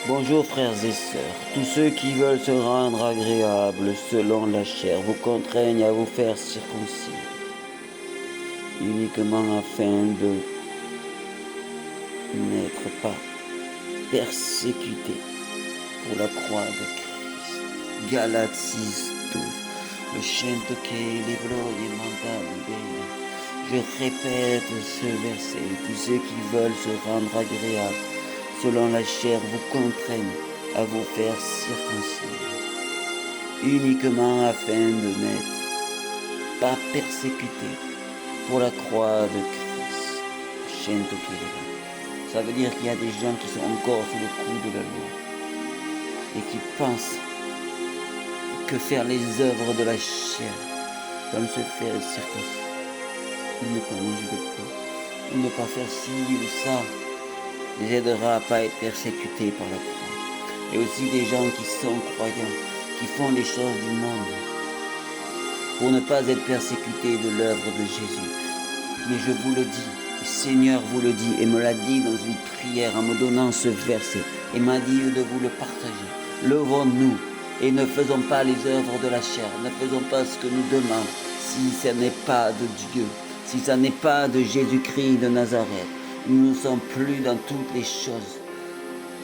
Bonjour frères et sœurs, tous ceux qui veulent se rendre agréables selon la chair vous contraignent à vous faire circoncire, uniquement afin de n'être pas persécutés pour la croix de Christ. Galates 6:12. Le scento che les glorie mentali bene. Je répète ce verset, tous ceux qui veulent se rendre agréables selon la chair vous contraignent à vous faire circoncire, uniquement afin de n'être pas persécutés pour la croix de Christ. Scento che les glorie. Ça veut dire qu'il y a des gens qui sont encore sous le coup de la loi et qui pensent que faire les œuvres de la chair, comme se faire circoncire, ou ne pas manger de porc, ou ne pas faire ci ou ça, les aidera à ne pas être persécutés par la croix. Et aussi des gens qui sont croyants, qui font les choses du monde, pour ne pas être persécutés de l'œuvre de Jésus. Mais je vous le dis, le Seigneur vous le dit, et me l'a dit dans une prière en me donnant ce verset, et m'a dit de vous le partager. Levons-nous et ne faisons pas les œuvres de la chair, ne faisons pas ce que nous demande, si ce n'est pas de Dieu, si ce n'est pas de Jésus-Christ de Nazareth. Nous ne sommes plus dans toutes les choses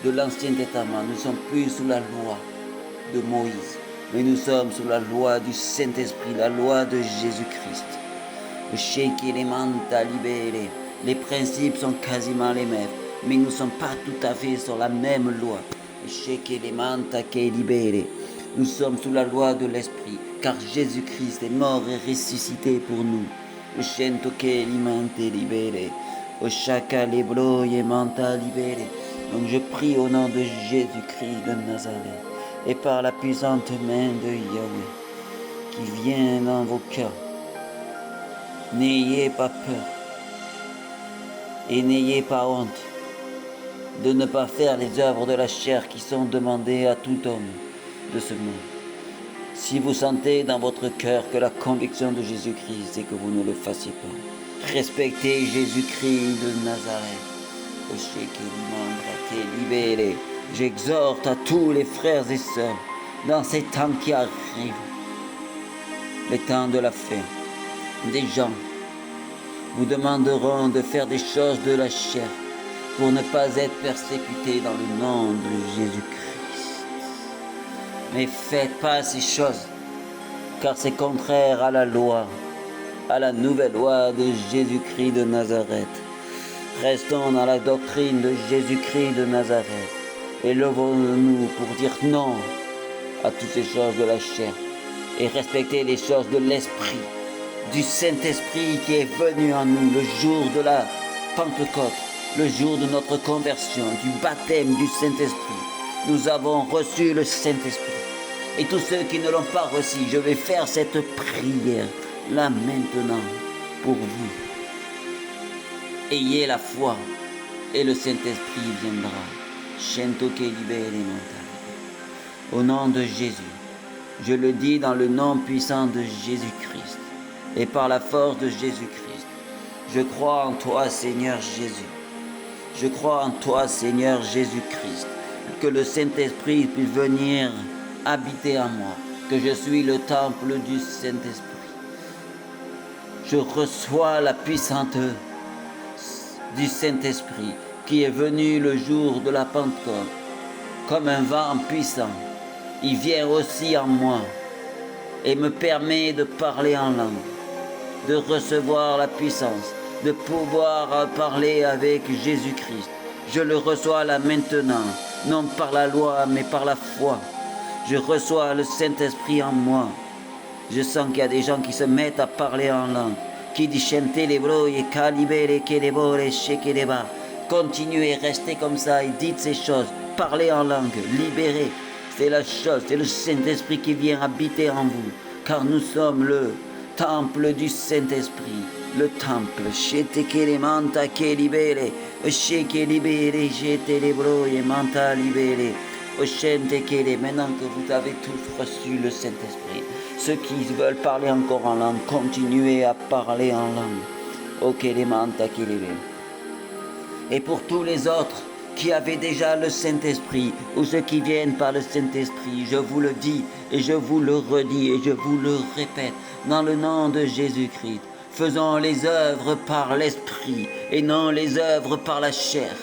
de l'Ancien Testament, nous ne sommes plus sous la loi de Moïse, mais nous sommes sous la loi du Saint-Esprit, la loi de Jésus-Christ. Les principes sont quasiment les mêmes, mais nous ne sommes pas tout à fait sur la même loi. Nous sommes sous la loi de l'Esprit, car Jésus-Christ est mort et ressuscité pour nous. Donc je prie au nom de Jésus-Christ de Nazareth et par la puissante main de Yahweh qui vient dans vos cœurs. N'ayez pas peur et n'ayez pas honte de ne pas faire les œuvres de la chair qui sont demandées à tout homme de ce monde. Si vous sentez dans votre cœur que la conviction de Jésus-Christ, c'est que vous ne le fassiez pas. Respectez Jésus-Christ de Nazareth. J'exhorte à tous les frères et sœurs dans ces temps qui arrivent, les temps de la fin, des gens vous demanderont de faire des choses de la chair pour ne pas être persécutés dans le nom de Jésus-Christ. Mais faites pas ces choses, car c'est contraire à la loi, à la nouvelle loi de Jésus-Christ de Nazareth. Restons dans la doctrine de Jésus-Christ de Nazareth et levons-nous pour dire non à toutes ces choses de la chair et respecter les choses de l'Esprit, du Saint-Esprit qui est venu en nous le jour de la Pentecôte, le jour de notre conversion, du baptême du Saint-Esprit. Nous avons reçu le Saint-Esprit. Et tous ceux qui ne l'ont pas reçu, je vais faire cette prière là maintenant pour vous. Ayez la foi et le Saint-Esprit viendra. Au nom de Jésus, je le dis dans le nom puissant de Jésus-Christ et par la force de Jésus-Christ. Je crois en toi, Seigneur Jésus. Je crois en toi, Seigneur Jésus-Christ, que le Saint-Esprit puisse venir habiter en moi, que je suis le temple du Saint-Esprit. Je reçois la puissance du Saint-Esprit qui est venu le jour de la Pentecôte comme un vent puissant. Il vient aussi en moi et me permet de parler en langue, de recevoir la puissance, de pouvoir parler avec Jésus-Christ. Je le reçois là maintenant, non par la loi mais par la foi. Je reçois le Saint-Esprit en moi. Je sens qu'il y a des gens qui se mettent à parler en langue, qui disent chanter les broyes et calibrer que les bords et checker les bas. Continuez, restez comme ça et dites ces choses. Parlez en langue, libérez. C'est la chose, c'est le Saint-Esprit qui vient habiter en vous, car nous sommes le temple du Saint-Esprit. Le temple, chete que les manta que libérez, chete libérez, chete les broyes manta libérez. Maintenant que vous avez tous reçu le Saint-Esprit, ceux qui veulent parler encore en langue, continuez à parler en langue. Et pour tous les autres qui avez déjà le Saint-Esprit ou ceux qui viennent par le Saint-Esprit, je vous le dis et je vous le redis et je vous le répète, dans le nom de Jésus-Christ, faisons les œuvres par l'Esprit et non les œuvres par la chair.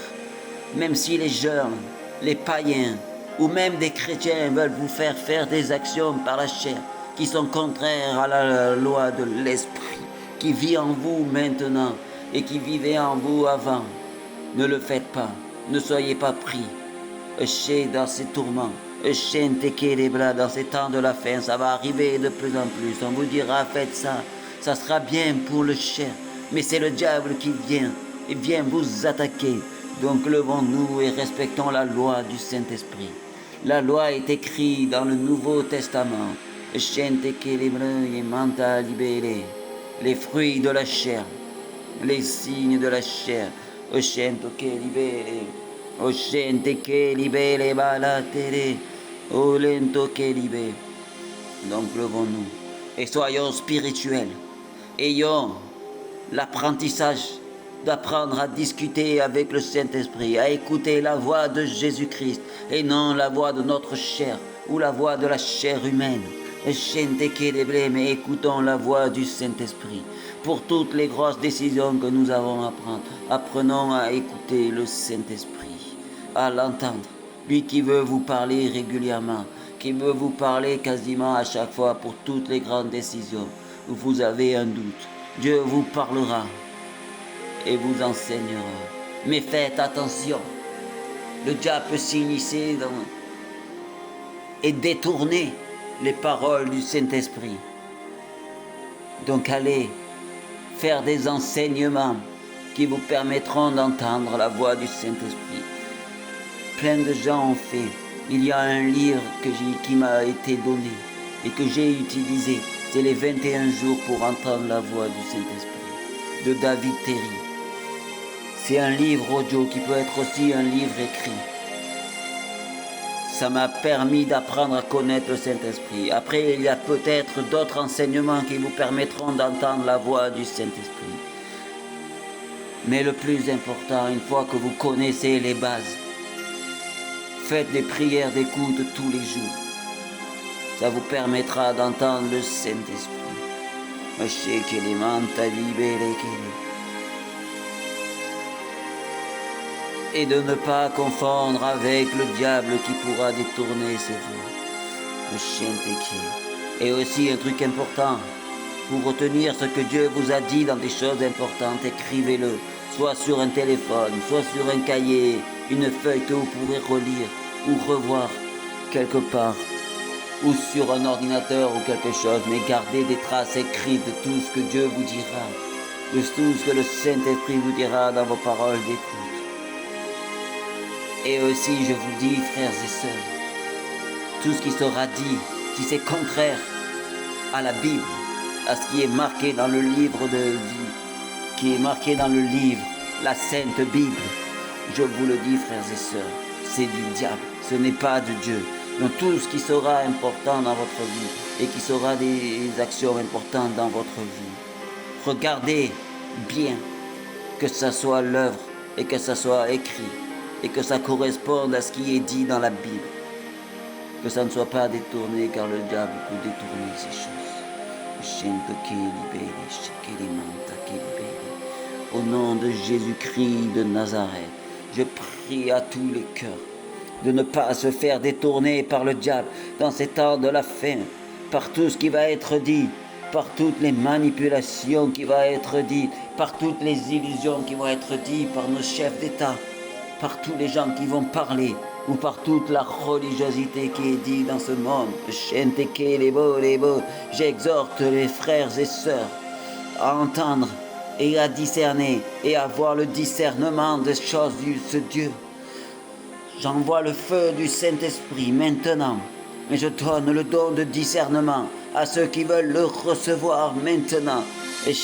Même si les jeunes, les païens ou même des chrétiens veulent vous faire des actions par la chair qui sont contraires à la loi de l'Esprit qui vit en vous maintenant et qui vivait en vous avant, ne le faites pas, ne soyez pas pris. Dans ces tourments, dans ces temps de la fin, ça va arriver de plus en plus. On vous dira, faites ça, ça sera bien pour le chair. Mais c'est le diable qui vient et vient vous attaquer. Donc levons-nous et respectons la loi du Saint-Esprit. La loi est écrite dans le Nouveau Testament. Les fruits de la chair, les signes de la chair. Donc levons-nous et soyons spirituels. Ayons l'apprentissage d'apprendre à discuter avec le Saint-Esprit, à écouter la voix de Jésus-Christ et non la voix de notre chair ou la voix de la chair humaine. Mais écoutons la voix du Saint-Esprit. Pour toutes les grosses décisions que nous avons à prendre, apprenons à écouter le Saint-Esprit, à l'entendre. Lui qui veut vous parler régulièrement, qui veut vous parler quasiment à chaque fois pour toutes les grandes décisions où vous avez un doute. Dieu vous parlera et vous enseignera. Mais faites attention, le diable peut s'initier et détourner les paroles du Saint-Esprit. Donc allez faire des enseignements qui vous permettront d'entendre la voix du Saint-Esprit. Plein de gens ont fait. Il y a un livre qui m'a été donné et que j'ai utilisé. C'est les 21 jours pour entendre la voix du Saint-Esprit de David Terry. C'est un livre audio qui peut être aussi un livre écrit. Ça m'a permis d'apprendre à connaître le Saint-Esprit. Après, il y a peut-être d'autres enseignements qui vous permettront d'entendre la voix du Saint-Esprit. Mais le plus important, une fois que vous connaissez les bases, faites des prières d'écoute tous les jours. Ça vous permettra d'entendre le Saint-Esprit. Et de ne pas confondre avec le diable qui pourra détourner ses voies. Et aussi un truc important, pour retenir ce que Dieu vous a dit dans des choses importantes, écrivez-le, soit sur un téléphone, soit sur un cahier, une feuille que vous pourrez relire ou revoir quelque part, ou sur un ordinateur ou quelque chose, mais gardez des traces écrites de tout ce que Dieu vous dira, de tout ce que le Saint-Esprit vous dira dans vos paroles d'écoute. Et aussi, je vous dis, frères et sœurs, tout ce qui sera dit, si c'est contraire à la Bible, à ce qui est marqué dans le livre de vie, qui est marqué dans le livre, la Sainte Bible, je vous le dis, frères et sœurs, c'est du diable, ce n'est pas de Dieu. Donc tout ce qui sera important dans votre vie et qui sera des actions importantes dans votre vie, regardez bien que ça soit l'œuvre et que ça soit écrit et que ça corresponde à ce qui est dit dans la Bible. Que ça ne soit pas détourné, car le diable peut détourner ces choses. Au nom de Jésus-Christ de Nazareth, je prie à tous les cœurs de ne pas se faire détourner par le diable dans ces temps de la fin, par tout ce qui va être dit, par toutes les manipulations qui vont être dites, par toutes les illusions qui vont être dites par nos chefs d'État, par tous les gens qui vont parler, ou par toute la religiosité qui est dite dans ce monde. J'exhorte les frères et sœurs à entendre et à discerner et à avoir le discernement des choses de ce Dieu. J'envoie le feu du Saint-Esprit maintenant, et je donne le don de discernement à ceux qui veulent le recevoir maintenant. Et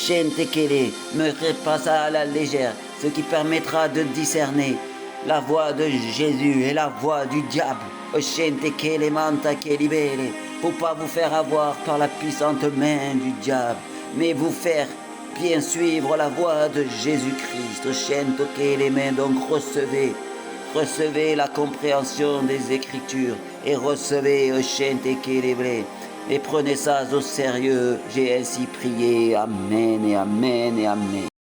me repasse à la légère, ce qui permettra de discerner la voix de Jésus et la voix du diable. Pour pas vous faire avoir par la puissante main du diable, mais vous faire bien suivre la voix de Jésus-Christ. Donc recevez la compréhension des Écritures et recevez et prenez ça au sérieux. J'ai ainsi prié. Amen et Amen et Amen.